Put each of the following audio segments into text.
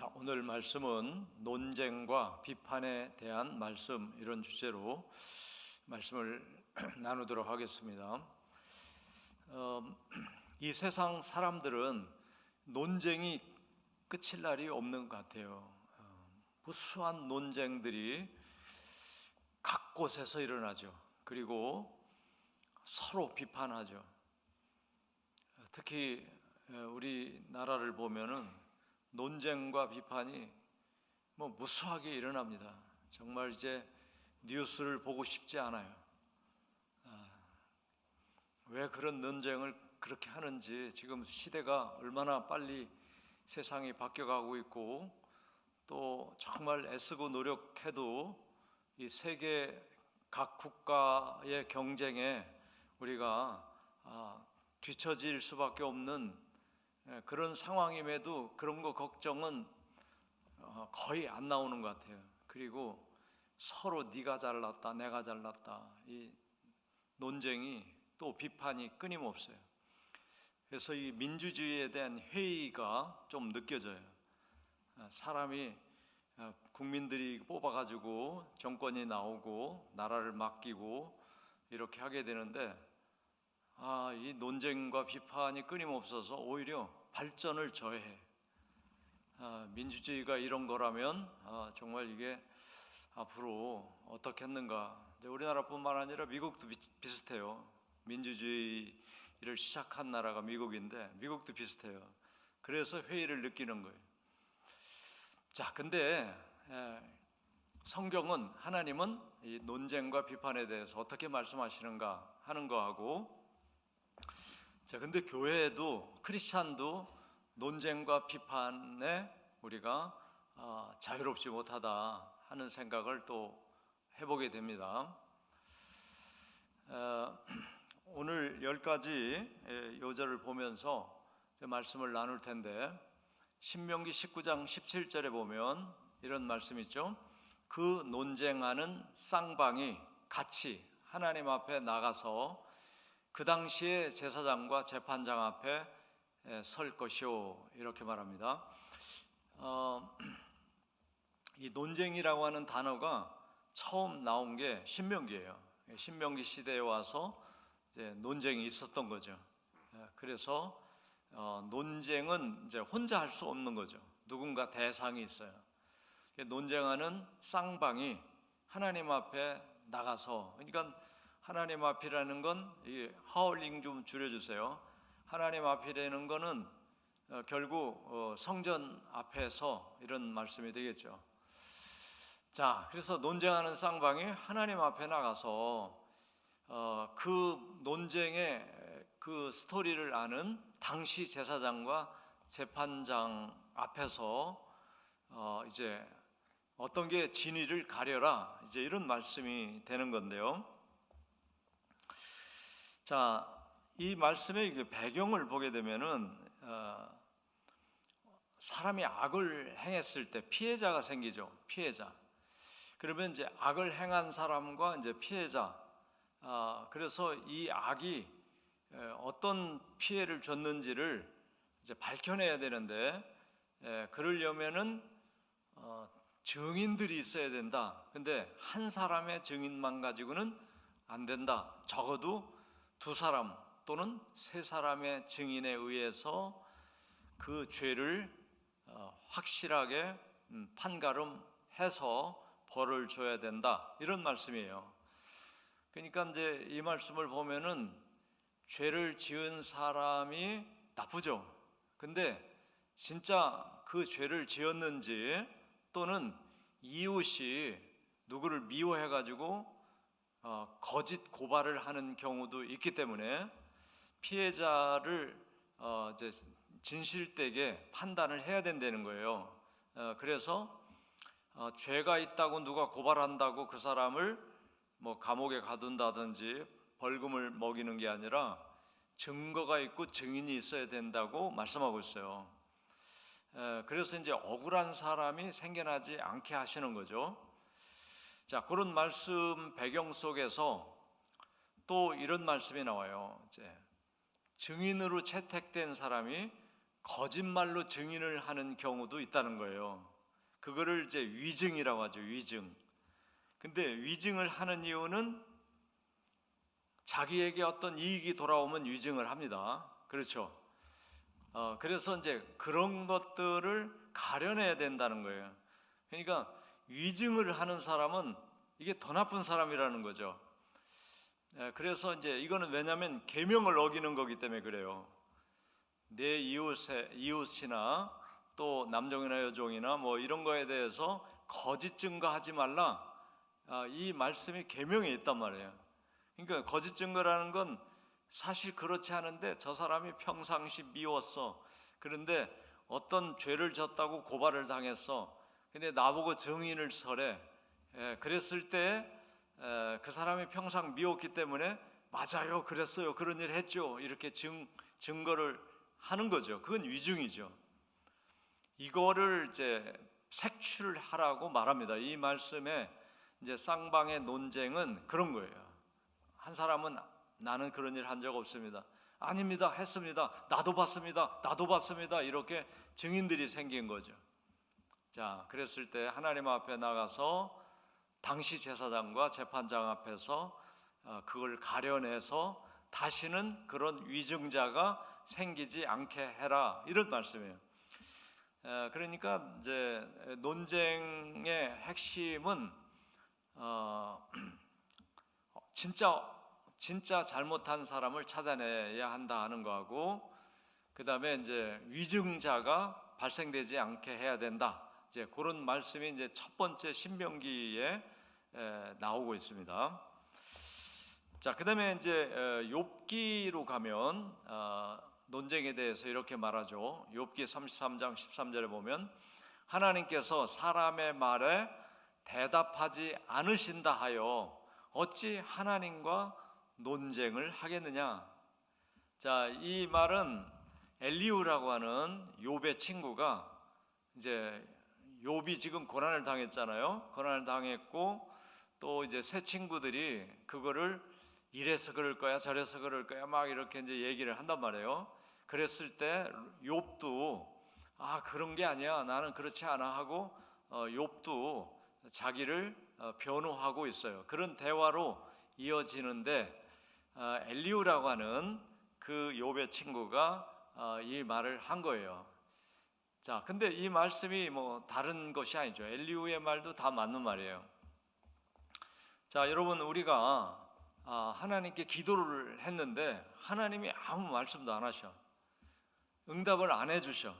자, 오늘 말씀은 논쟁과 비판에 대한 말씀, 이런 주제로 말씀을 나누도록 하겠습니다. 이 세상 사람들은 논쟁이 끝일 날이 없는 것 같아요. 무수한 논쟁들이 각 곳에서 일어나죠. 그리고 서로 비판하죠. 특히 우리나라를 보면은 논쟁과 비판이 무수하게 일어납니다. 정말 이제 뉴스를 보고 싶지 않아요. 왜 그런 논쟁을 그렇게 하는지, 지금 시대가 얼마나 빨리 세상이 바뀌어가고 있고, 또 정말 애쓰고 노력해도 이 세계 각 국가의 경쟁에 우리가 뒤처질 수밖에 없는 그런 상황임에도 그런 거 걱정은 거의 안 나오는 것 같아요. 그리고 서로 네가 잘났다 내가 잘났다, 이 논쟁이 또 비판이 끊임없어요. 그래서 이 민주주의에 대한 회의가 좀 느껴져요. 사람이 국민들이 뽑아가지고 정권이 나오고 나라를 맡기고 이렇게 하게 되는데, 이 논쟁과 비판이 끊임없어서 오히려 발전을 저해해. 민주주의가 이런 거라면 정말 이게 앞으로 어떻겠는가. 우리나라뿐만 아니라 미국도 비슷해요. 민주주의를 시작한 나라가 미국인데 미국도 비슷해요. 그래서 회의를 느끼는 거예요. 자, 근데 성경은, 하나님은 이 논쟁과 비판에 대해서 어떻게 말씀하시는가 하는 거하고, 자, 근데 교회에도, 크리스찬도 논쟁과 비판에 우리가 자유롭지 못하다 하는 생각을 또 해보게 됩니다. 오늘 10가지 요절을 보면서 말씀을 나눌 텐데, 신명기 19장 17절에 보면 이런 말씀이 있죠. 그 논쟁하는 쌍방이 같이 하나님 앞에 나가서 그 당시에 제사장과 재판장 앞에 설 것이요, 이렇게 말합니다. 이 논쟁이라고 하는 단어가 처음 나온 게 신명기예요. 신명기 시대에 와서 이제 논쟁이 있었던 거죠. 그래서 논쟁은 이제 혼자 할 수 없는 거죠. 누군가 대상이 있어요. 논쟁하는 쌍방이 하나님 앞에 나가서, 그러니까 하나님 앞이라는 건, 이 하울링 좀 줄여주세요. 하나님 앞이라는 거는 결국 성전 앞에서 이런 말씀이 되겠죠. 자, 그래서 논쟁하는 쌍방이 하나님 앞에 나가서 그 논쟁의 그 스토리를 아는 당시 제사장과 재판장 앞에서 이제 어떤 게 진위를 가려라, 이제 이런 말씀이 되는 건데요. 자, 이 말씀의 배경을 보게 되면은 사람이 악을 행했을 때 피해자가 생기죠. 피해자. 그러면 이제 악을 행한 사람과 이제 피해자. 그래서 이 악이 어떤 피해를 줬는지를 이제 밝혀내야 되는데, 그러려면은 증인들이 있어야 된다. 근데 한 사람의 증인만 가지고는 안 된다. 적어도 2사람 또는 3사람의 증인에 의해서 그 죄를 확실하게 판가름해서 벌을 줘야 된다, 이런 말씀이에요. 그러니까 이제 이 말씀을 보면은 죄를 지은 사람이 나쁘죠. 근데 진짜 그 죄를 지었는지, 또는 이웃이 누구를 미워해 가지고 거짓 고발을 하는 경우도 있기 때문에 피해자를 이제 진실되게 판단을 해야 된다는 거예요. 그래서 죄가 있다고 누가 고발한다고 그 사람을 감옥에 가둔다든지 벌금을 먹이는 게 아니라 증거가 있고 증인이 있어야 된다고 말씀하고 있어요. 그래서 이제 억울한 사람이 생겨나지 않게 하시는 거죠. 자, 그런 말씀 배경 속에서 또 이런 말씀이 나와요. 이제 증인으로 채택된 사람이 거짓말로 증인을 하는 경우도 있다는 거예요. 그거를 이제 위증이라고 하죠. 위증. 근데 위증을 하는 이유는 자기에게 어떤 이익이 돌아오면 위증을 합니다. 그렇죠? 그래서 이제 그런 것들을 가려내야 된다는 거예요. 그러니까 위증을 하는 사람은 이게 더 나쁜 사람이라는 거죠. 그래서 이제 이거는 왜냐하면 계명을 어기는 거기 때문에 그래요. 내 이웃이나 또 남종이나 여종이나 뭐 이런 거에 대해서 거짓 증거하지 말라. 이 말씀이 계명에 있단 말이에요. 그러니까 거짓 증거라는 건 사실 그렇지 않은데 저 사람이 평상시 미웠어. 그런데 어떤 죄를 졌다고 고발을 당했어. 근데 나보고 증인을 서래. 그랬을 때 그 사람이 평상 미웠기 때문에 맞아요, 그랬어요, 그런 일 했죠, 이렇게 증거를 하는 거죠. 그건 위증이죠. 이거를 이제 색출하라고 말합니다. 이 말씀에 이제 쌍방의 논쟁은 그런 거예요. 한 사람은 나는 그런 일 한 적 없습니다. 아닙니다, 했습니다. 나도 봤습니다. 나도 봤습니다. 이렇게 증인들이 생긴 거죠. 자, 그랬을 때 하나님 앞에 나가서 당시 제사장과 재판장 앞에서 그걸 가려내서 다시는 그런 위증자가 생기지 않게 해라, 이런 말씀이에요. 그러니까 이제 논쟁의 핵심은 진짜 잘못한 사람을 찾아내야 한다 하는 거하고, 그 다음에 이제 위증자가 발생되지 않게 해야 된다. 이제 그런 말씀이 이제 첫 번째 신명기에 나오고 있습니다. 자, 그 다음에 이제 욥기로 가면 논쟁에 대해서 이렇게 말하죠. 욥기 33장 13절에 보면 하나님께서 사람의 말에 대답하지 않으신다 하여 어찌 하나님과 논쟁을 하겠느냐. 자, 이 말은 엘리후라고 하는 욥의 친구가, 이제 욥이 지금 고난을 당했잖아요. 고난을 당했고 또 이제 새 친구들이 그거를 이래서 그럴 거야, 저래서 그럴 거야, 막 이렇게 이제 얘기를 한단 말이에요. 그랬을 때 욥도 그런 게 아니야, 나는 그렇지 않아 하고 욥도 자기를 변호하고 있어요. 그런 대화로 이어지는데 엘리후라고 하는 그 욥의 친구가 이 말을 한 거예요. 자, 근데 이 말씀이 뭐 다른 것이 아니죠. 엘리후의 말도 다 맞는 말이에요. 자, 여러분, 우리가 하나님께 기도를 했는데 하나님이 아무 말씀도 안 하셔. 응답을 안 해주셔.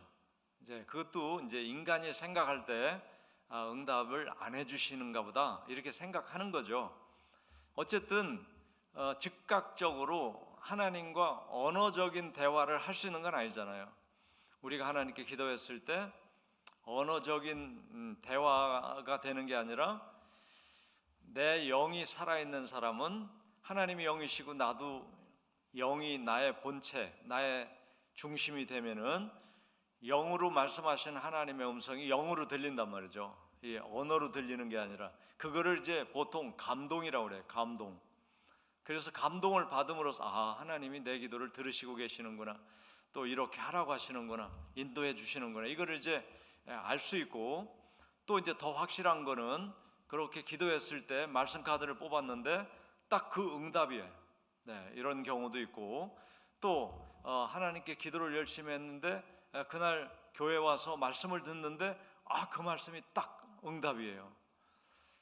이제 그것도 이제 인간이 생각할 때 응답을 안 해주시는가 보다, 이렇게 생각하는 거죠. 어쨌든 즉각적으로 하나님과 언어적인 대화를 할 수 있는 건 아니잖아요. 우리가 하나님께 기도했을 때 언어적인 대화가 되는 게 아니라 내 영이 살아있는 사람은 하나님이 영이시고 나도 영이 나의 본체, 나의 중심이 되면은 영으로 말씀하시는 하나님의 음성이 영으로 들린단 말이죠. 이 언어로 들리는 게 아니라 그거를 이제 보통 감동이라고 그래요. 감동. 그래서 감동을 받음으로써 하나님이 내 기도를 들으시고 계시는구나, 또 이렇게 하라고 하시는구나, 인도해 주시는구나, 이거를 이제 알 수 있고, 또 이제 더 확실한 거는 그렇게 기도했을 때 말씀 카드를 뽑았는데 딱 그 응답이에요. 네, 이런 경우도 있고, 또 하나님께 기도를 열심히 했는데 그날 교회 와서 말씀을 듣는데 그 말씀이 딱 응답이에요.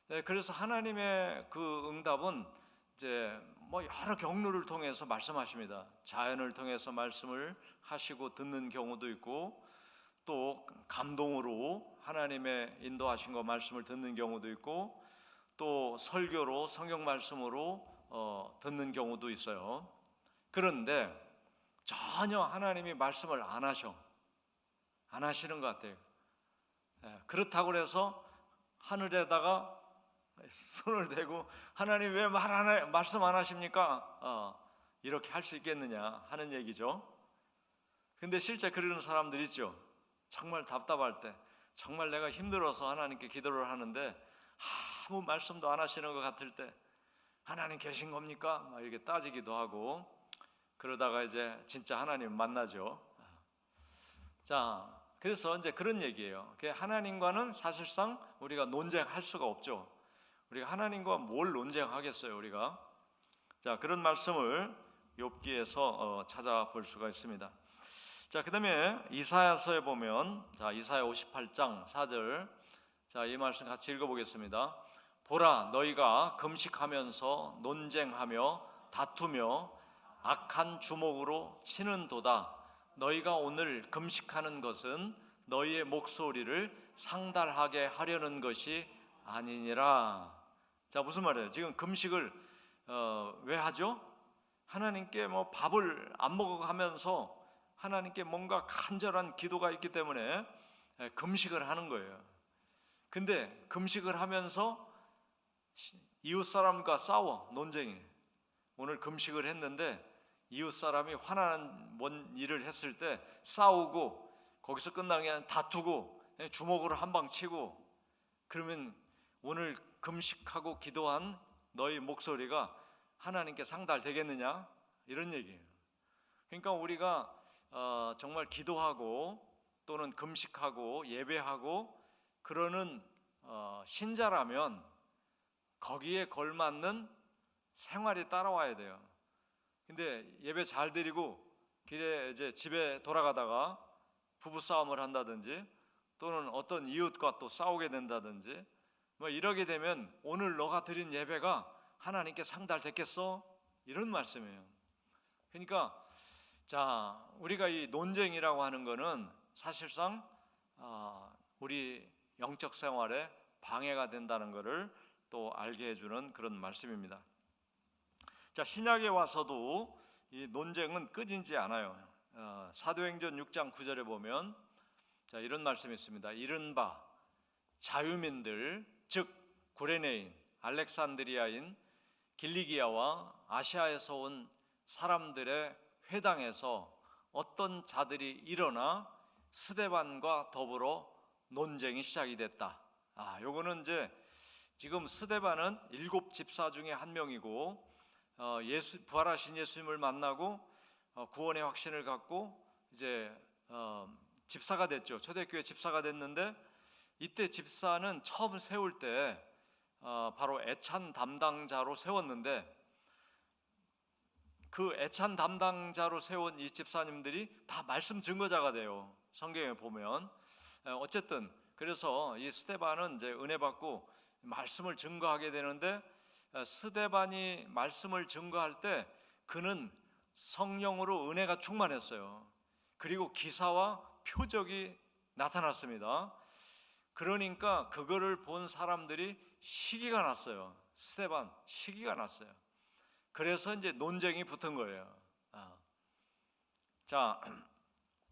네, 그래서 하나님의 그 응답은 이제 뭐 여러 경로를 통해서 말씀하십니다. 자연을 통해서 말씀을 하시고 듣는 경우도 있고, 또 감동으로 하나님의 인도하신 거 말씀을 듣는 경우도 있고, 또 설교로 성경 말씀으로 듣는 경우도 있어요. 그런데 전혀 하나님이 말씀을 안 하시는 것 같아요. 그렇다고 해서 하늘에다가 손을 대고 하나님 왜 말씀 안 하십니까? 이렇게 할 수 있겠느냐 하는 얘기죠. 근데 실제 그러는 사람들 있죠. 정말 답답할 때, 정말 내가 힘들어서 하나님께 기도를 하는데 아무 말씀도 안 하시는 것 같을 때 하나님 계신 겁니까? 막 이렇게 따지기도 하고, 그러다가 이제 진짜 하나님 만나죠. 자, 그래서 이제 그런 얘기예요. 하나님과는 사실상 우리가 논쟁할 수가 없죠. 우리가 하나님과 뭘 논쟁하겠어요, 우리가? 자, 그런 말씀을 욥기에서 찾아볼 수가 있습니다. 자, 그다음에 이사야서에 보면, 자, 이사야 58장 4절, 자, 이 말씀 같이 읽어보겠습니다. 보라, 너희가 금식하면서 논쟁하며 다투며 악한 주먹으로 치는도다. 너희가 오늘 금식하는 것은 너희의 목소리를 상달하게 하려는 것이 아니니라. 자, 무슨 말이에요? 지금 금식을 왜 하죠? 하나님께 뭐 밥을 안 먹어가면서 하나님께 뭔가 간절한 기도가 있기 때문에 금식을 하는 거예요. 근데 금식을 하면서 이웃 사람과 싸워, 논쟁이. 오늘 금식을 했는데 이웃 사람이 화나는 뭔 일을 했을 때 싸우고, 거기서 끝나는 게 아니라 다투고 주먹으로 한 방 치고, 그러면 오늘 금식하고 기도한 너희 목소리가 하나님께 상달되겠느냐? 이런 얘기예요. 그러니까 우리가 정말 기도하고 또는 금식하고 예배하고 그러는 신자라면 거기에 걸맞는 생활이 따라와야 돼요. 근데 예배 잘 드리고 길에 이제 집에 돌아가다가 부부 싸움을 한다든지 또는 어떤 이웃과 또 싸우게 된다든지 뭐 이러게 되면 오늘 너가 드린 예배가 하나님께 상달됐겠어? 이런 말씀이에요. 그러니까 자, 우리가 이 논쟁이라고 하는 거는 사실상 우리 영적 생활에 방해가 된다는 것을 또 알게 해주는 그런 말씀입니다. 자, 신약에 와서도 이 논쟁은 끊이지 않아요. 사도행전 6장 9절에 보면 자, 이런 말씀이 있습니다. 이른바 자유민들, 즉 구레네인, 알렉산드리아인, 길리기아와 아시아에서 온 사람들의 회당에서 어떤 자들이 일어나 스데반과 더불어 논쟁이 시작이 됐다. 요거는 이제 지금 스데반은 7 집사 중에 한 명이고 부활하신 예수님을 만나고 구원의 확신을 갖고 이제 집사가 됐죠. 초대교회 집사가 됐는데 이때 집사는 처음 세울 때 바로 애찬 담당자로 세웠는데 그 애찬 담당자로 세운 이 집사님들이 다 말씀 증거자가 돼요. 성경에 보면. 어쨌든 그래서 이 스데반은 이제 은혜 받고 말씀을 증거하게 되는데 스데반이 말씀을 증거할 때 그는 성령으로 은혜가 충만했어요. 그리고 기사와 표적이 나타났습니다. 그러니까 그거를 본 사람들이 시기가 났어요. 스데반 시기가 났어요. 그래서 이제 논쟁이 붙은 거예요. 자,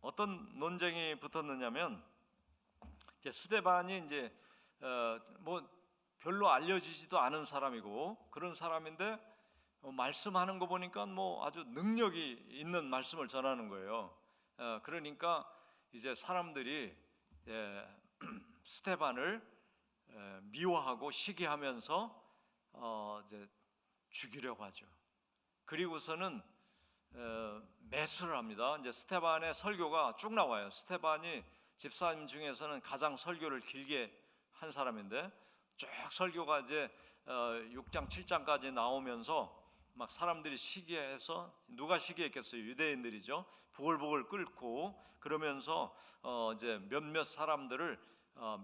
어떤 논쟁이 붙었느냐면 이제 스데반이 이제 뭐 별로 알려지지도 않은 사람이고 그런 사람인데 말씀하는 거 보니까 뭐 아주 능력이 있는 말씀을 전하는 거예요. 그러니까 이제 사람들이 스데반을 미워하고 시기하면서 이제 죽이려고 하죠. 그리고서는 매수를 합니다. 이제 스데반의 설교가 쭉 나와요. 스데반이 집사님 중에서는 가장 설교를 길게 한 사람인데 쭉 설교가 이제 6장 7장까지 나오면서 막 사람들이 시기해서, 누가 시기했겠어요? 유대인들이죠. 부글부글 끓고 그러면서 이제 몇몇 사람들을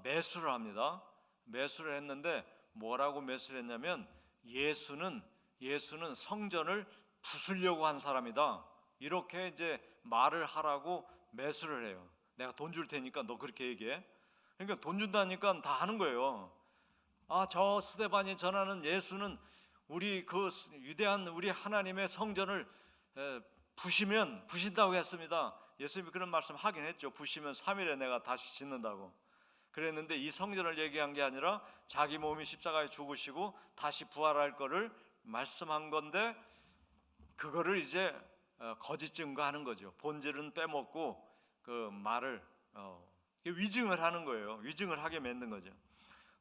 매수를 합니다. 매수를 했는데 뭐라고 매수를 했냐면 예수는 성전을 부수려고 한 사람이다. 이렇게 이제 말을 하라고 매수를 해요. 내가 돈 줄 테니까 너 그렇게 얘기해. 그러니까 돈 준다니까 다 하는 거예요. 저 스데반이 전하는 예수는 우리 그 위대한 우리 하나님의 성전을 부신다고 했습니다. 예수님이 그런 말씀 하긴 했죠. 부시면 3일에 내가 다시 짓는다고 그랬는데 이 성전을 얘기한 게 아니라 자기 몸이 십자가에 죽으시고 다시 부활할 거를 말씀한 건데 그거를 이제 거짓 증거하는 거죠. 본질은 빼먹고 그 말을 위증을 하는 거예요. 위증을 하게 만든 거죠.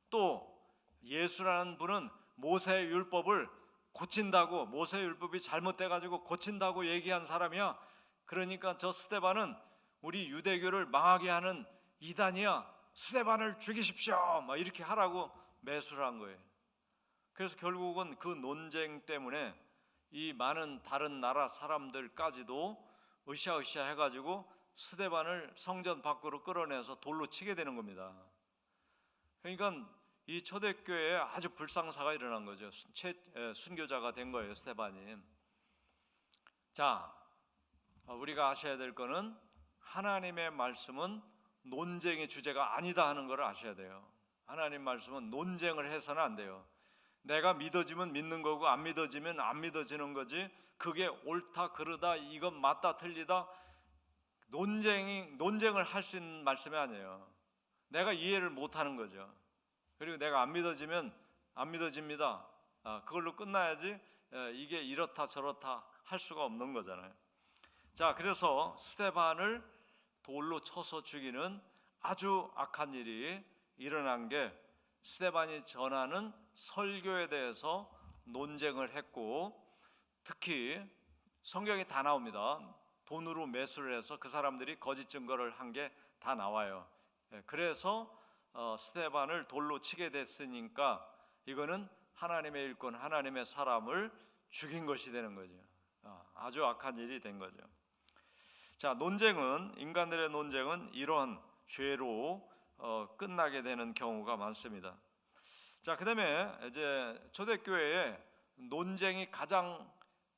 또 예수라는 분은 모세의 율법을 고친다고, 모세의 율법이 잘못돼가지고 고친다고 얘기한 사람이야. 그러니까 저 스데반은 우리 유대교를 망하게 하는 이단이야. 스데반을 죽이십시오. 막 이렇게 하라고 매수를 한 거예요. 그래서 결국은 그 논쟁 때문에 이 많은 다른 나라 사람들까지도 으쌰으쌰 해가지고 스데반을 성전 밖으로 끌어내서 돌로 치게 되는 겁니다. 그러니까 이 초대교회에 아주 불상사가 일어난 거죠. 순교자가 된 거예요, 스데반이. 자, 우리가 아셔야 될 거는 하나님의 말씀은 논쟁의 주제가 아니다 하는 걸 아셔야 돼요. 하나님 말씀은 논쟁을 해서는 안 돼요. 내가 믿어지면 믿는 거고 안 믿어지면 안 믿어지는 거지, 그게 옳다 그르다 이건 맞다 틀리다 논쟁을 할 수 있는 말씀이 아니에요. 내가 이해를 못하는 거죠. 그리고 내가 안 믿어지면 안 믿어집니다, 그걸로 끝나야지 이게 이렇다 저렇다 할 수가 없는 거잖아요. 자, 그래서 스데반을 돌로 쳐서 죽이는 아주 악한 일이 일어난 게 스데반이 전하는 설교에 대해서 논쟁을 했고, 특히 성경에 다 나옵니다. 돈으로 매수를 해서 그 사람들이 거짓 증거를 한 게 다 나와요. 그래서 스데반을 돌로 치게 됐으니까 이거는 하나님의 일꾼, 하나님의 사람을 죽인 것이 되는 거죠. 아주 악한 일이 된 거죠. 자, 인간들의 논쟁은 이러한 죄로 끝나게 되는 경우가 많습니다. 자, 그다음에 이제 초대교회에 논쟁이 가장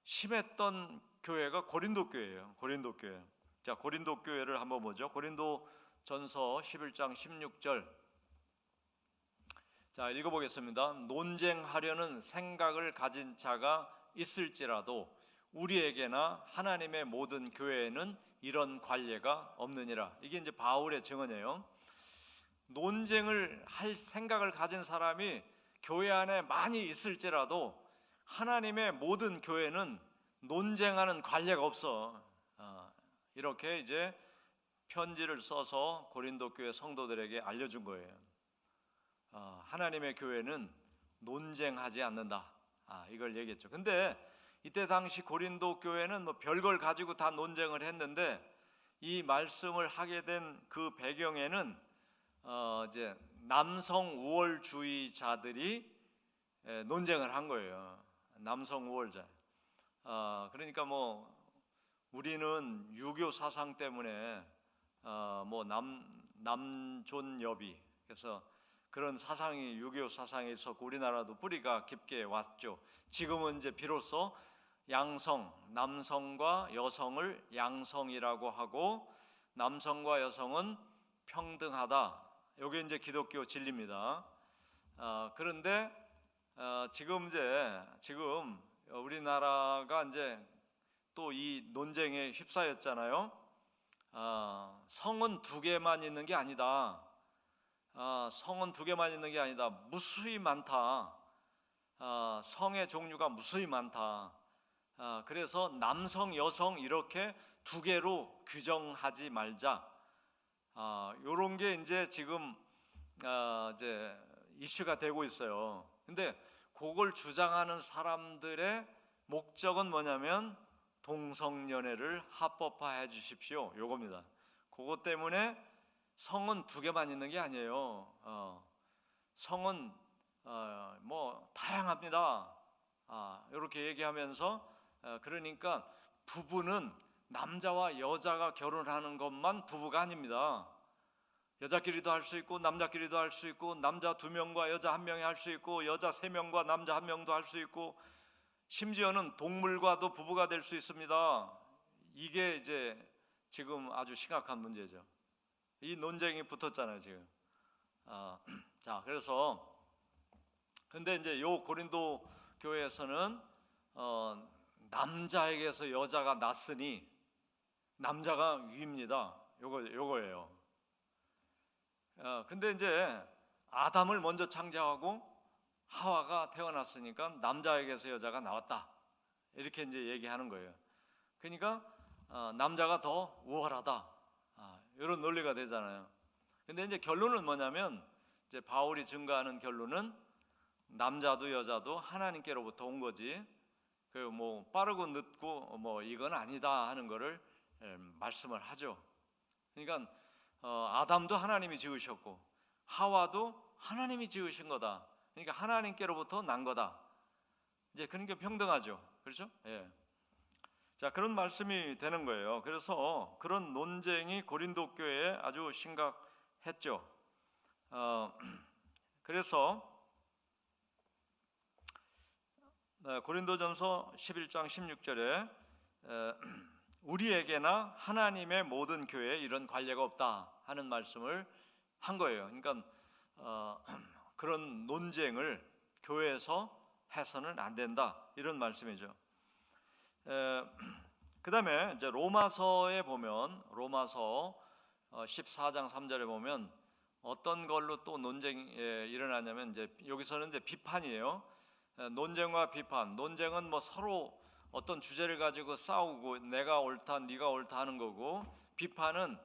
심했던 교회가 고린도 교회예요. 고린도 교회. 자, 고린도 교회를 한번 보죠. 고린도전서 11장 16절. 자, 읽어보겠습니다. 논쟁하려는 생각을 가진 자가 있을지라도 우리에게나 하나님의 모든 교회에는 이런 관례가 없느니라. 이게 이제 바울의 증언이에요. 논쟁을 할 생각을 가진 사람이 교회 안에 많이 있을지라도 하나님의 모든 교회는 논쟁하는 관례가 없어. 이렇게 이제 편지를 써서 고린도 교회 성도들에게 알려준 거예요. 하나님의 교회는 논쟁하지 않는다, 이걸 얘기했죠. 근데 이때 당시 고린도 교회는 뭐 별걸 가지고 다 논쟁을 했는데 이 말씀을 하게 된 그 배경에는 이제 남성 우월주의자들이 논쟁을 한 거예요. 남성 우월자. 그러니까 뭐 우리는 유교 사상 때문에 뭐 남존여비, 그래서 그런 사상이 유교 사상에 있었고 우리나라도 뿌리가 깊게 왔죠. 지금은 이제 비로소 남성과 여성을 양성이라고 하고 남성과 여성은 평등하다. 이게 이제 기독교 진리입니다. 그런데 지금 우리나라가 이제 또 이 논쟁에 휩싸였잖아요. 성은 두 개만 있는 게 아니다. 성은 두 개만 있는 게 아니다. 무수히 많다. 성의 종류가 무수히 많다. 그래서 남성, 여성 이렇게 두 개로 규정하지 말자. 이런 게 이제 지금 이제 이슈가 되고 있어요. 근데 그걸 주장하는 사람들의 목적은 뭐냐면 동성연애를 합법화해 주십시오, 요겁니다. 그것 때문에 성은 두 개만 있는 게 아니에요. 성은 뭐 다양합니다. 이렇게 얘기하면서 그러니까 부부는 남자와 여자가 결혼하는 것만 부부가 아닙니다. 여자끼리도 할 수 있고 남자끼리도 할 수 있고 남자 2명과 여자 1명이 할 수 있고 여자 3명과 남자 1명도 할 수 있고 심지어는 동물과도 부부가 될 수 있습니다. 이게 이제 지금 아주 심각한 문제죠. 이 논쟁이 붙었잖아요, 지금. 자, 그래서 근데 이제 요 고린도 교회에서는 남자에게서 여자가 났으니 남자가 위입니다. 요거예요. 근데 이제 아담을 먼저 창조하고 하와가 태어났으니까 남자에게서 여자가 나왔다, 이렇게 이제 얘기하는 거예요. 그러니까 남자가 더 우월하다, 이런 논리가 되잖아요. 근데 이제 결론은 뭐냐면 이제 바울이 증거하는 결론은 남자도 여자도 하나님께로부터 온 거지, 그 뭐 빠르고 늦고 뭐 이건 아니다 하는 거를 말씀을 하죠. 그러니까 아담도 하나님이 지으셨고 하와도 하나님이 지으신 거다. 그러니까 하나님께로부터 난 거다. 이제 그러니까 평등하죠. 그렇죠? 예. 자, 그런 말씀이 되는 거예요. 그래서 그런 논쟁이 고린도 교회에 아주 심각했죠. 그래서 고린도전서 11장 16절에 우리에게나 하나님의 모든 교회에 이런 관례가 없다 하는 말씀을 한 거예요. 그러니까 그런 논쟁을 교회에서 해서는 안 된다 이런 말씀이죠. 그 다음에 이제 로마서에 보면 로마서 14장 3절에 보면 어떤 걸로 또 논쟁이 일어나냐면 이제 여기서는 이제 비판이에요. 논쟁과 비판. 논쟁은 뭐 서로 어떤 주제를 가지고 싸우고 내가 옳다, 네가 옳다 하는 거고, 비판은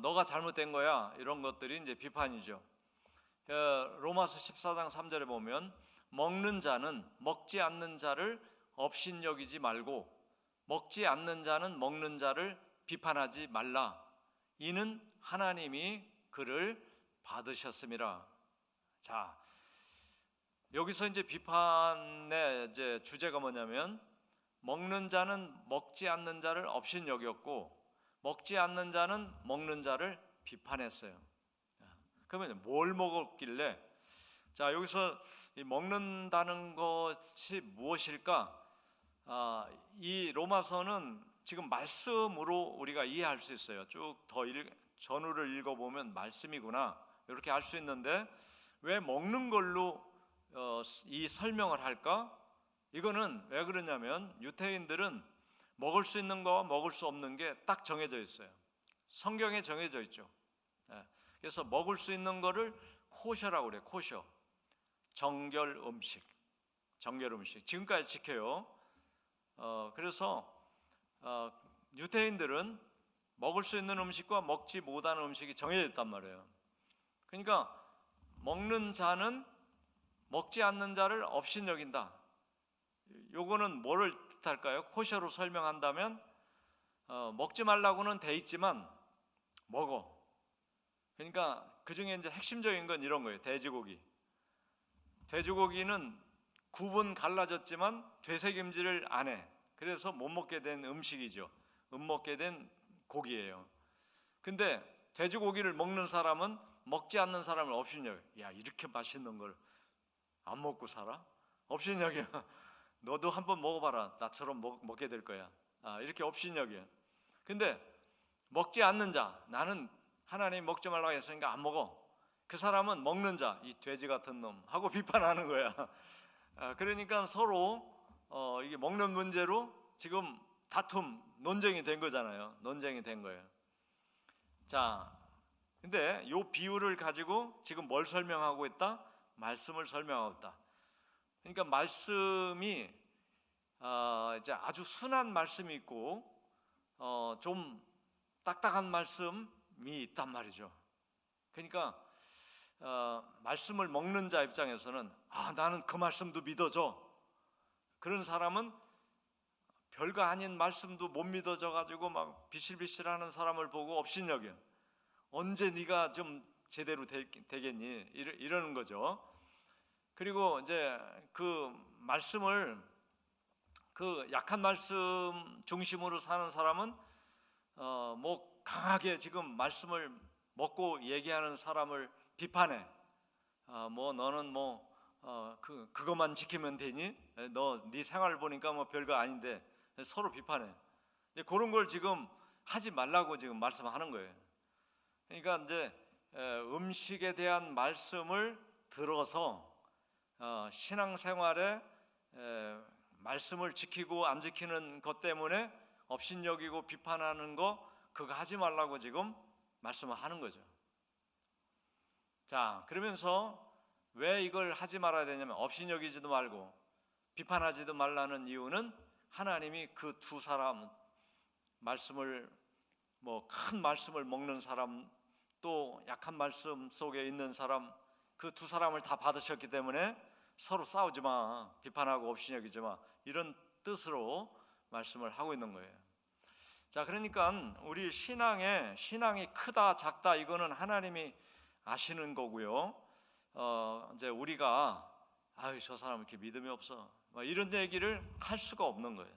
너가 잘못된 거야 이런 것들이 이제 비판이죠. 로마서 14장 3절에 보면 먹는 자는 먹지 않는 자를 업신여기지 말고 먹지 않는 자는 먹는 자를 비판하지 말라. 이는 하나님이 그를 받으셨음이라. 자, 여기서 이제 비판의 이제 주제가 뭐냐면 먹는 자는 먹지 않는 자를 업신여겼고 먹지 않는 자는 먹는 자를 비판했어요. 그러면 뭘 먹었길래? 자, 여기서 이 먹는다는 것이 무엇일까? 이 로마서는 지금 말씀으로 우리가 이해할 수 있어요. 쭉 더 전후를 읽어보면 말씀이구나 이렇게 알 수 있는데 왜 먹는 걸로 이 설명을 할까? 이거는 왜 그러냐면 유대인들은 먹을 수 있는 거와 먹을 수 없는 게 딱 정해져 있어요. 성경에 정해져 있죠. 그래서 먹을 수 있는 거를 코셔라고 그래요. 코셔. 정결 음식. 정결 음식. 지금까지 지켜요. 그래서 유대인들은 먹을 수 있는 음식과 먹지 못하는 음식이 정해져 있단 말이에요. 그러니까 먹는 자는 먹지 않는 자를 업신여긴다. 요거는 뭐를 뜻할까요? 코셔로 설명한다면 먹지 말라고는 돼 있지만 먹어. 그러니까 그 중에 이제 핵심적인 건 이런 거예요. 돼지고기. 돼지고기는 굽은 갈라졌지만 되새김질을 안 해. 그래서 못 먹게 된 음식이죠. 못 먹게 된 고기예요. 근데 돼지고기를 먹는 사람은 먹지 않는 사람을 업신여겨. 야, 이렇게 맛있는 걸 안 먹고 살아? 업신여겨. 너도 한번 먹어봐라. 나처럼 먹게 될 거야. 이렇게 업신여겨. 근데 먹지 않는 자, 나는 하나님 먹지 말라고 했으니까 안 먹어. 그 사람은 먹는 자, 이 돼지 같은 놈 하고 비판하는 거야. 그러니까 서로 이게 먹는 문제로 지금 다툼, 논쟁이 된 거잖아요. 논쟁이 된 거예요. 자, 근데 이 비유를 가지고 지금 뭘 설명하고 있다? 말씀을 설명하고 있다. 그러니까 말씀이 이제 아주 순한 말씀이 있고 좀 딱딱한 말씀이 있단 말이죠. 그러니까 말씀을 먹는 자 입장에서는 나는 그 말씀도 믿어져. 그런 사람은 별거 아닌 말씀도 못 믿어져 가지고 막 비실비실하는 사람을 보고 업신여겨. 언제 네가 좀 제대로 되겠니? 이러는 거죠. 그리고 이제 그 말씀을 그 약한 말씀 중심으로 사는 사람은 뭐 강하게 지금 말씀을 먹고 얘기하는 사람을 비판해. 뭐 너는 뭐 그것만 지키면 되니? 너 네 생활을 보니까 뭐 별거 아닌데 서로 비판해. 그런 걸 지금 하지 말라고 지금 말씀하는 거예요. 그러니까 이제 음식에 대한 말씀을 들어서 신앙생활에 말씀을 지키고 안 지키는 것 때문에 업신여기고 비판하는 거 그거 하지 말라고 지금 말씀을 하는 거죠. 자, 그러면서 왜 이걸 하지 말아야 되냐면 업신여기지도 말고 비판하지도 말라는 이유는 하나님이 그 두 사람 말씀을 뭐 큰 말씀을 먹는 사람 또 약한 말씀 속에 있는 사람 그 두 사람을 다 받으셨기 때문에 서로 싸우지 마, 비판하고 업신여기지 마 이런 뜻으로 말씀을 하고 있는 거예요. 자, 그러니까 우리 신앙이 크다 작다 이거는 하나님이 아시는 거고요. 이제 우리가 아유 저 사람 이렇게 믿음이 없어 이런 얘기를 할 수가 없는 거예요.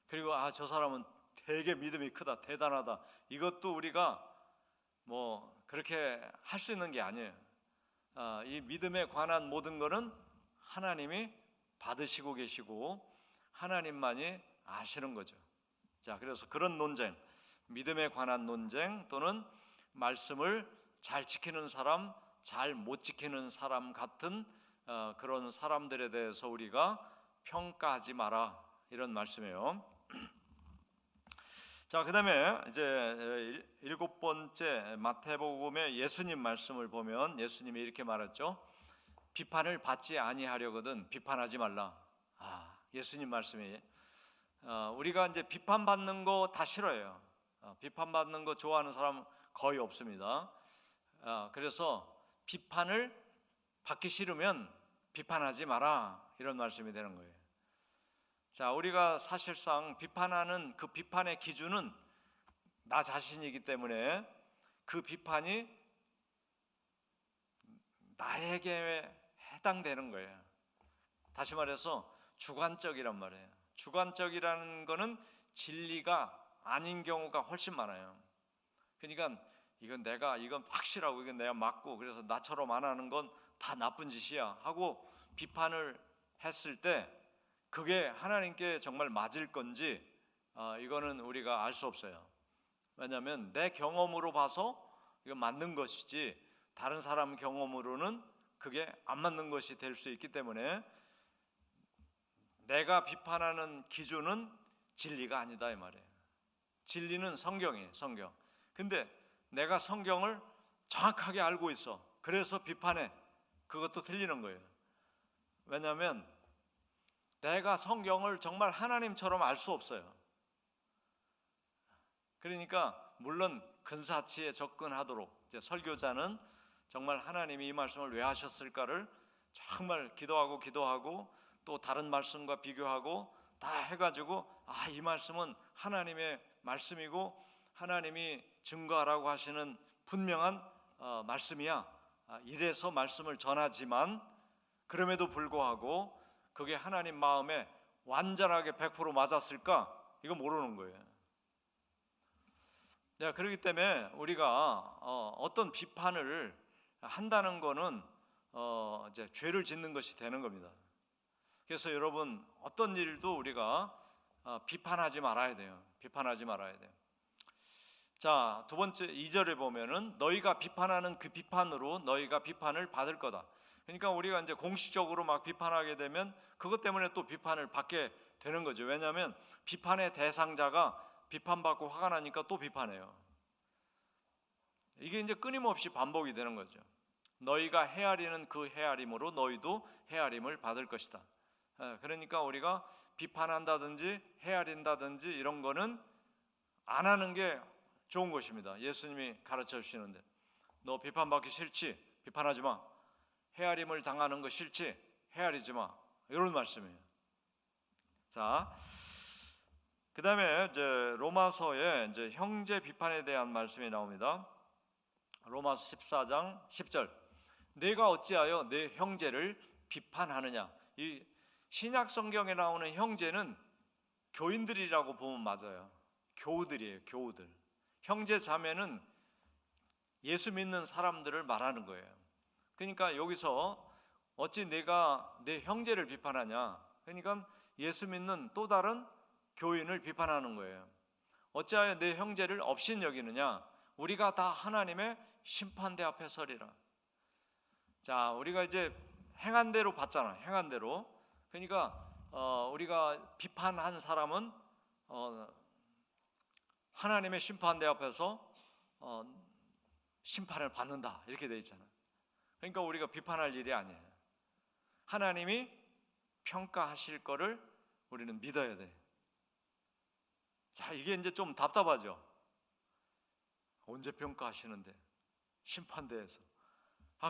그리고 저 사람은 되게 믿음이 크다 대단하다 이것도 우리가 뭐 그렇게 할 수 있는 게 아니에요. 이 믿음에 관한 모든 것은 하나님이 받으시고 계시고 하나님만이 아시는 거죠. 자, 그래서 그런 논쟁, 믿음에 관한 논쟁 또는 말씀을 잘 지키는 사람, 잘 못 지키는 사람 같은 그런 사람들에 대해서 우리가 평가하지 마라 이런 말씀이에요. 자, 그다음에 이제 7번째 마태복음의 예수님 말씀을 보면 예수님이 이렇게 말했죠. 비판을 받지 아니하려거든 비판하지 말라. 예수님 말씀이 우리가 이제 비판받는 거 다 싫어해요. 비판받는 거 좋아하는 사람 거의 없습니다. 그래서 비판을 받기 싫으면 비판하지 마라 이런 말씀이 되는 거예요. 자, 우리가 사실상 비판하는 그 비판의 기준은 나 자신이기 때문에 그 비판이 나에게 해당되는 거예요. 다시 말해서 주관적이란 말이에요. 주관적이라는 거는 진리가 아닌 경우가 훨씬 많아요. 그러니까 이건 확실하고 이건 내가 맞고 그래서 나처럼 안 하는 건 다 나쁜 짓이야 하고 비판을 했을 때 그게 하나님께 정말 맞을 건지 이거는 우리가 알 수 없어요. 왜냐하면 내 경험으로 봐서 이거 맞는 것이지 다른 사람 경험으로는 그게 안 맞는 것이 될 수 있기 때문에 내가 비판하는 기준은 진리가 아니다 이 말이에요. 진리는 성경이에요. 성경. 근데 내가 성경을 정확하게 알고 있어. 그래서 비판해. 그것도 틀리는 거예요. 왜냐하면 내가 성경을 정말 하나님처럼 알 수 없어요. 그러니까 물론 근사치에 접근하도록 이제 설교자는 정말 하나님이 이 말씀을 왜 하셨을까를 정말 기도하고 또 다른 말씀과 비교하고 다 해가지고 이 말씀은 하나님의 말씀이고 하나님이 증거하라고 하시는 분명한 말씀이야. 이래서 말씀을 전하지만 그럼에도 불구하고 그게 하나님 마음에 완전하게 100% 맞았을까? 이거 모르는 거예요. 자, 그렇기 때문에 우리가 어떤 비판을 한다는 거는 이제 죄를 짓는 것이 되는 겁니다. 그래서 여러분 어떤 일도 우리가 비판하지 말아야 돼요. 비판하지 말아야 돼요. 자, 두 번째 2절에 보면은 너희가 비판하는 그 비판으로 너희가 비판을 받을 거다. 그러니까 우리가 이제 공식적으로 막 비판하게 되면 그것 때문에 또 비판을 받게 되는 거죠. 왜냐하면 비판의 대상자가 비판받고 화가 나니까 또 비판해요. 이게 이제 끊임없이 반복이 되는 거죠. 너희가 헤아리는 그 헤아림으로 너희도 헤아림을 받을 것이다. 그러니까 우리가 비판한다든지 헤아린다든지 이런 거는 안 하는 게 좋은 것입니다. 예수님이 가르쳐 주시는데 너 비판받기 싫지? 비판하지 마. 헤아림을 당하는 거 싫지? 헤아리지 마. 이런 말씀이에요. 자, 그 다음에 이제 로마서에 이제 형제 비판에 대한 말씀이 나옵니다. 로마서 14장 10절. 내가 어찌하여 내 형제를 비판하느냐? 이 신약 성경에 나오는 형제는 교인들이라고 보면 맞아요. 교우들이에요. 교우들. 형제 자매는 예수 믿는 사람들을 말하는 거예요. 그러니까 여기서 어찌 내가 내 형제를 비판하냐? 그러니까 예수 믿는 또 다른 교인을 비판하는 거예요. 어찌하여 내 형제를 업신여기느냐? 우리가 다 하나님의 심판대 앞에 서리라. 자, 우리가 이제 행한 대로 받잖아. 행한 대로. 그러니까 우리가 비판한 사람은 하나님의 심판대 앞에서 심판을 받는다 이렇게 돼 있잖아요. 그러니까 우리가 비판할 일이 아니에요. 하나님이 평가하실 거를 우리는 믿어야 돼. 자, 이게 이제 좀 답답하죠. 언제 평가하시는데? 심판대에서.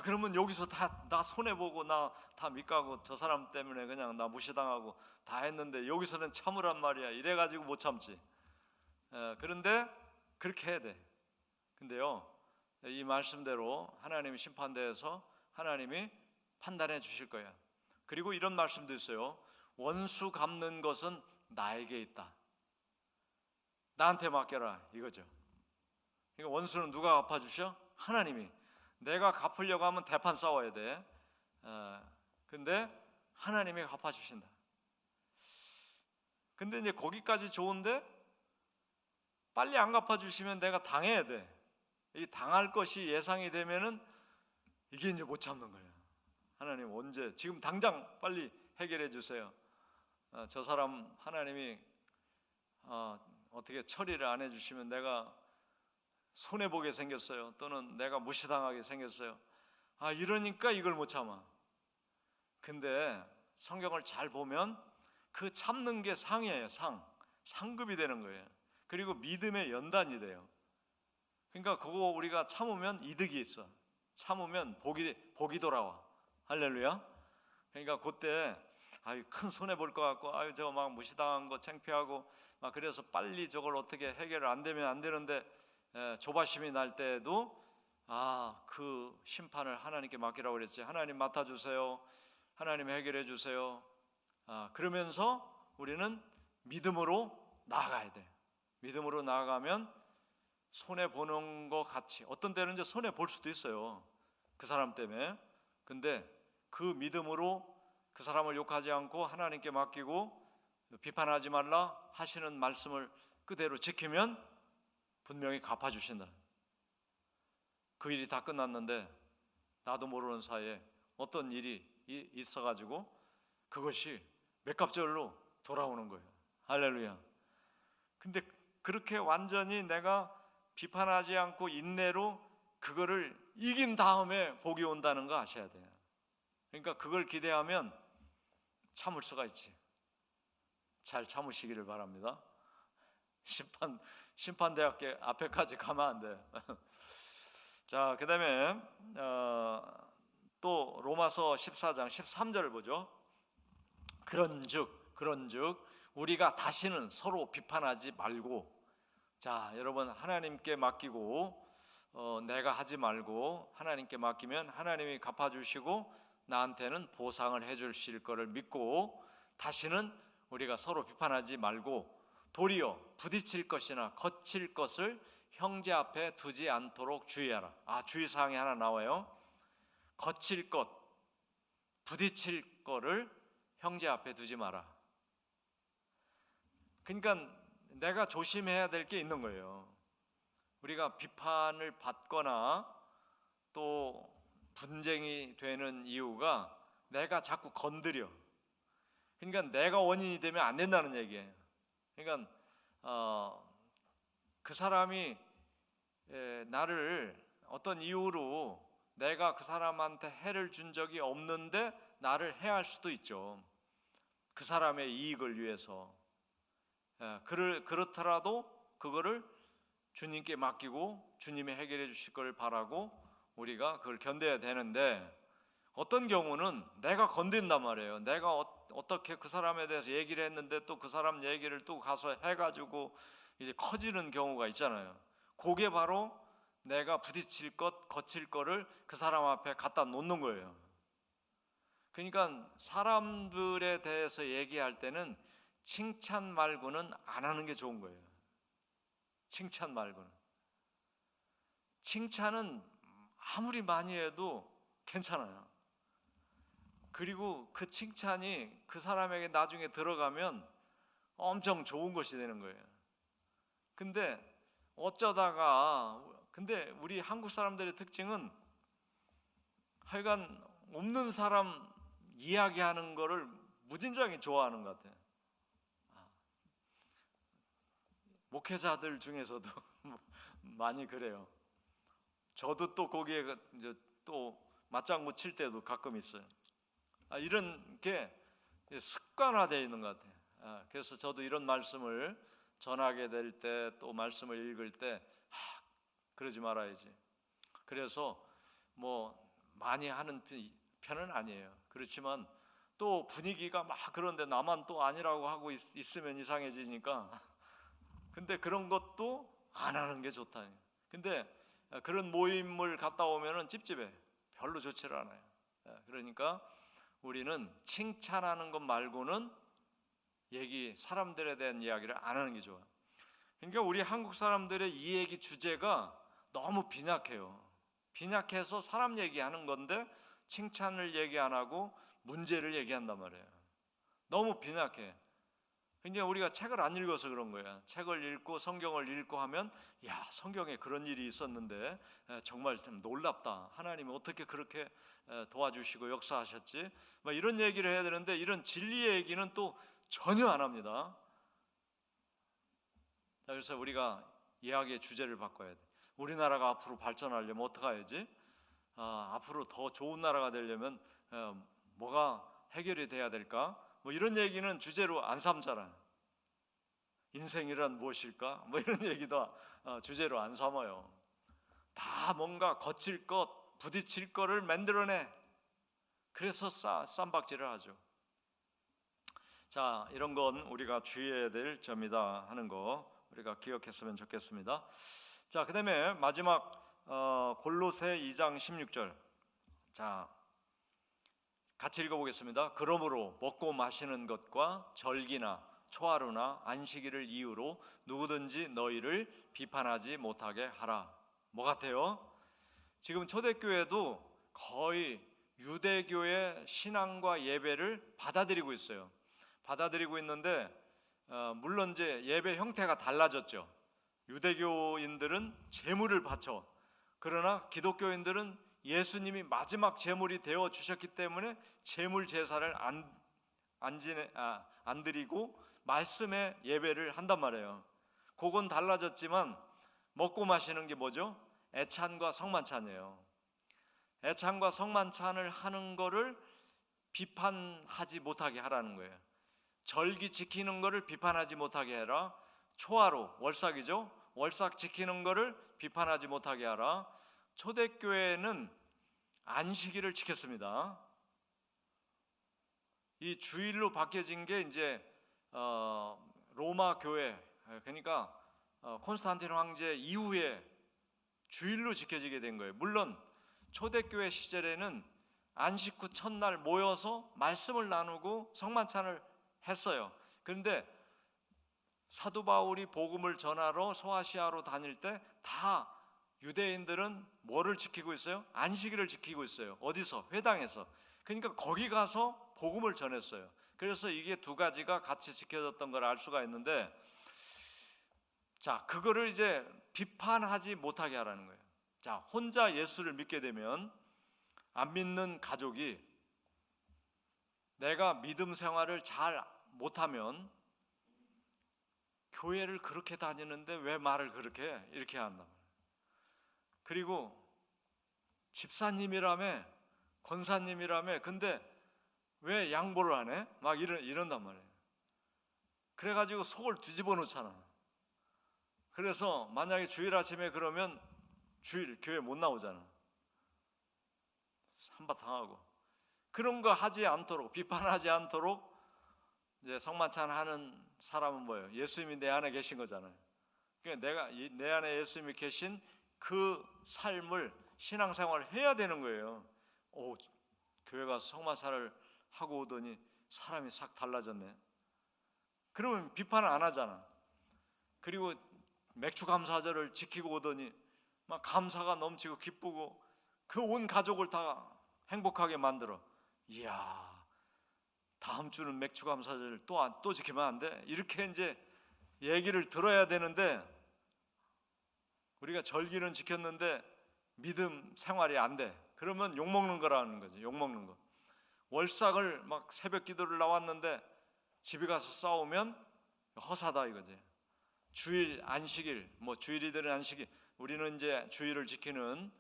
그러면 여기서 다 나 손해보고 나 다 밑가고 저 사람 때문에 그냥 나 무시당하고 다 했는데 여기서는 참으란 말이야. 이래가지고 못 참지. 그런데 그렇게 해야 돼. 근데요, 이 말씀대로 하나님의 심판대에서 하나님이 판단해 주실 거야. 그리고 이런 말씀도 있어요. 원수 갚는 것은 나에게 있다. 나한테 맡겨라 이거죠. 그러니까 원수는 누가 갚아주셔? 하나님이. 내가 갚으려고 하면 대판 싸워야 돼. 근데 하나님이 갚아주신다. 근데 이제 거기까지 좋은데 빨리 안 갚아주시면 내가 당해야 돼. 이 당할 것이 예상이 되면은 이게 이제 못 참는 거예요. 하나님 언제? 지금 당장 빨리 해결해 주세요. 저 사람 하나님이 어떻게 처리를 안 해주시면 내가 손해보게 생겼어요. 또는 내가 무시당하게 생겼어요. 이러니까 이걸 못 참아. 근데 성경을 잘 보면 그 참는 게 상이에요. 상급이 되는 거예요. 그리고 믿음의 연단이 돼요. 그러니까 그거 우리가 참으면 이득이 있어. 참으면 복이 돌아와. 할렐루야. 그러니까 그때 큰 손해 볼 것 같고 저거 막 무시당한 거 창피하고 막 그래서 빨리 저걸 어떻게 해결 안 되면 안 되는데 조바심이 날 때에도 그 심판을 하나님께 맡기라고 그랬지. 하나님 맡아주세요. 하나님 해결해 주세요. 그러면서 우리는 믿음으로 나아가야 돼. 믿음으로 나아가면 손해 보는 것 같이, 어떤 때는 이제 손해 볼 수도 있어요. 그 사람 때문에. 근데 그 믿음으로 그 사람을 욕하지 않고 하나님께 맡기고 비판하지 말라 하시는 말씀을 그대로 지키면 분명히 갚아주신다. 그 일이 다 끝났는데 나도 모르는 사이에 어떤 일이 있어가지고 그것이 맥값절로 돌아오는 거예요. 할렐루야. 근데 그렇게 완전히 내가 비판하지 않고 인내로 그거를 이긴 다음에 복이 온다는 거 아셔야 돼요. 그러니까 그걸 기대하면 참을 수가 있지. 잘 참으시기를 바랍니다. 심판대학교 앞에까지 가면 안 돼. 자, 그 다음에 또 로마서 14장 13절을 보죠. 그런즉 우리가 다시는 서로 비판하지 말고, 자 여러분, 하나님께 맡기고 내가 하지 말고 하나님께 맡기면 하나님이 갚아주시고 나한테는 보상을 해주실 거를 믿고 다시는 우리가 서로 비판하지 말고 도리어 부딪힐 것이나 거칠 것을 형제 앞에 두지 않도록 주의하라. 주의사항이 하나 나와요. 거칠 것, 부딪힐 거를 형제 앞에 두지 마라. 그러니까 내가 조심해야 될 게 있는 거예요. 우리가 비판을 받거나 또 분쟁이 되는 이유가 내가 자꾸 건드려. 그러니까 내가 원인이 되면 안 된다는 얘기예요. 그러니까 그 사람이 나를 어떤 이유로 내가 그 사람한테 해를 준 적이 없는데 나를 해할 수도 있죠. 그 사람의 이익을 위해서. 그렇더라도 그거를 주님께 맡기고 주님이 해결해 주실 걸 바라고 우리가 그걸 견뎌야 되는데, 어떤 경우는 내가 건든단 말이에요. 내가 어떻게 그 사람에 대해서 얘기를 했는데 또 그 사람 얘기를 또 가서 해가지고 이제 커지는 경우가 있잖아요. 그게 바로 내가 부딪힐 것, 거칠 거를 그 사람 앞에 갖다 놓는 거예요. 그러니까 사람들에 대해서 얘기할 때는 칭찬 말고는 안 하는 게 좋은 거예요. 칭찬 말고는. 칭찬은 아무리 많이 해도 괜찮아요. 그리고 그 칭찬이 그 사람에게 나중에 들어가면 엄청 좋은 것이 되는 거예요. 근데 근데 우리 한국 사람들의 특징은 하여간 없는 사람 이야기하는 거를 무진장이 좋아하는 것 같아요. 목회자들 중에서도 많이 그래요. 저도 또 거기에 이제 또 맞장구 칠 때도 가끔 있어요. 이런 게 습관화되어 있는 것 같아요. 그래서 저도 이런 말씀을 전하게 될 때 또 말씀을 읽을 때 그러지 말아야지. 그래서 뭐 많이 하는 편은 아니에요. 그렇지만 또 분위기가 막 그런데 나만 또 아니라고 하고 있으면 이상해지니까 근데 그런 것도 안 하는 게 좋다. 근데 그런 모임을 갔다 오면은 찝찝해. 별로 좋지를 않아요. 그러니까 우리는 칭찬하는 것 말고는 사람들에 대한 이야기를 안 하는 게 좋아요. 그러니까 우리 한국 사람들의 이 얘기 주제가 너무 빈약해요. 빈약해서 사람 얘기하는 건데 칭찬을 얘기 안 하고 문제를 얘기한단 말이에요. 너무 빈약해. 그러니까 우리가 책을 안 읽어서 그런 거야. 책을 읽고 성경을 읽고 하면 야, 성경에 그런 일이 있었는데 정말 좀 놀랍다. 하나님이 어떻게 그렇게 도와주시고 역사하셨지? 막 이런 얘기를 해야 되는데 이런 진리의 얘기는 또 전혀 안 합니다. 자, 그래서 우리가 이야기의 주제를 바꿔야 돼. 우리나라가 앞으로 발전하려면 어떻게 해야지? 앞으로 더 좋은 나라가 되려면 뭐가 해결이 돼야 될까? 뭐 이런 얘기는 주제로 안 삼잖아. 인생이란 무엇일까? 뭐 이런 얘기도 주제로 안 삼아요. 다 뭔가 거칠 것, 부딪힐 거를 만들어내. 그래서 쌈박질을 하죠. 자, 이런 건 우리가 주의해야 될 점이다 하는 거 우리가 기억했으면 좋겠습니다. 자, 그다음에 마지막 골로새 2장 16절. 자, 같이 읽어보겠습니다. 그러므로 먹고 마시는 것과 절기나 초하루나 안식일을 이유로 누구든지 너희를 비판하지 못하게 하라. 뭐 같아요? 지금 초대교회도 거의 유대교의 신앙과 예배를 받아들이고 있어요. 받아들이고 있는데 물론 이제 예배 형태가 달라졌죠. 유대교인들은 제물을 바쳐. 그러나 기독교인들은 예수님이 마지막 제물이 되어 주셨기 때문에 제물 제사를 안 드리고 말씀의 예배를 한단 말이에요. 그건 달라졌지만 먹고 마시는 게 뭐죠? 애찬과 성만찬이에요. 애찬과 성만찬을 하는 거를 비판하지 못하게 하라는 거예요. 절기 지키는 거를 비판하지 못하게 해라. 초하루, 월삭이죠. 월삭 지키는 거를 비판하지 못하게 하라. 초대교회는 안식일을 지켰습니다. 이 주일로 바뀌어진 게 이제 로마 교회, 그러니까 콘스탄틴 황제 이후에 주일로 지켜지게 된 거예요. 물론 초대교회 시절에는 안식 후 첫날 모여서 말씀을 나누고 성만찬을 했어요. 그런데 사도 바울이 복음을 전하러 소아시아로 다닐 때 다 유대인들은 뭐를 지키고 있어요? 안식일을 지키고 있어요. 어디서? 회당에서. 그러니까 거기 가서 복음을 전했어요. 그래서 이게 두 가지가 같이 지켜졌던 걸 알 수가 있는데, 자, 그거를 이제 비판하지 못하게 하라는 거예요. 자, 혼자 예수를 믿게 되면 안 믿는 가족이 내가 믿음 생활을 잘 못하면 교회를 그렇게 다니는데 왜 말을 그렇게 해? 이렇게 한다. 그리고 집사님이라며, 권사님이라며, 근데 왜 양보를 안 해? 막 이런단 말이에요. 그래가지고 속을 뒤집어 놓잖아. 그래서 만약에 주일 아침에 그러면 주일 교회 못 나오잖아. 한바탕 하고. 그런 거 하지 않도록, 비판하지 않도록 이제 성만찬 하는 사람은 뭐예요? 예수님이 내 안에 계신 거잖아요. 그러니까 내가 내 안에 예수님이 계신 그 삶을 신앙생활을 해야 되는 거예요. 교회 가서 성만찬을 하고 오더니 사람이 싹 달라졌네. 그러면 비판을 안 하잖아. 그리고 맥주 감사절을 지키고 오더니 막 감사가 넘치고 기쁘고 그 온 가족을 다 행복하게 만들어. 이야, 다음 주는 맥주 감사절 또 지키면 안 돼? 이렇게 이제 얘기를 들어야 되는데, 우리가 절기는 지켰는데 믿음 생활이 안 돼. 그러면 욕먹는 거라는 거죠. 욕먹는 거. 월삭을 막 새벽 기도를 나왔는데 집에 가서 싸우면 허사다 이거지. 주일 안식일, 뭐 주일이든 안식일, 우리는 이제 주일을 지키는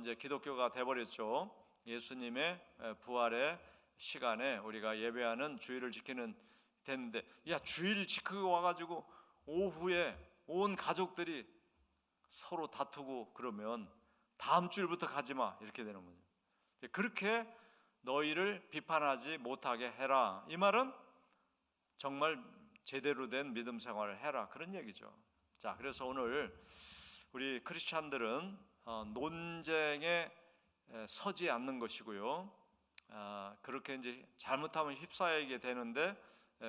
이제 기독교가 돼버렸죠. 예수님의 부활의 시간에 우리가 예배하는 주일을 지키는 됐는데, 야, 주일 지키고 와가지고 오후에 온 가족들이 서로 다투고 그러면 다음 주일부터 가지 마 이렇게 되는 거죠. 그렇게 너희를 비판하지 못하게 해라. 이 말은 정말 제대로 된 믿음 생활을 해라, 그런 얘기죠. 자, 그래서 오늘 우리 크리스찬들은 논쟁에 서지 않는 것이고요. 그렇게 이제 잘못하면 휩싸이게 되는데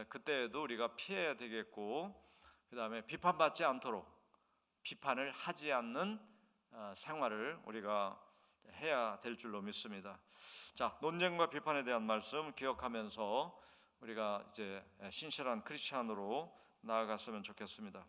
그때에도 우리가 피해야 되겠고, 그 다음에 비판받지 않도록 비판을 하지 않는 생활을 우리가 해야 될 줄로 믿습니다. 자, 논쟁과 비판에 대한 말씀 기억하면서 우리가 이제 신실한 크리스찬으로 나아갔으면 좋겠습니다.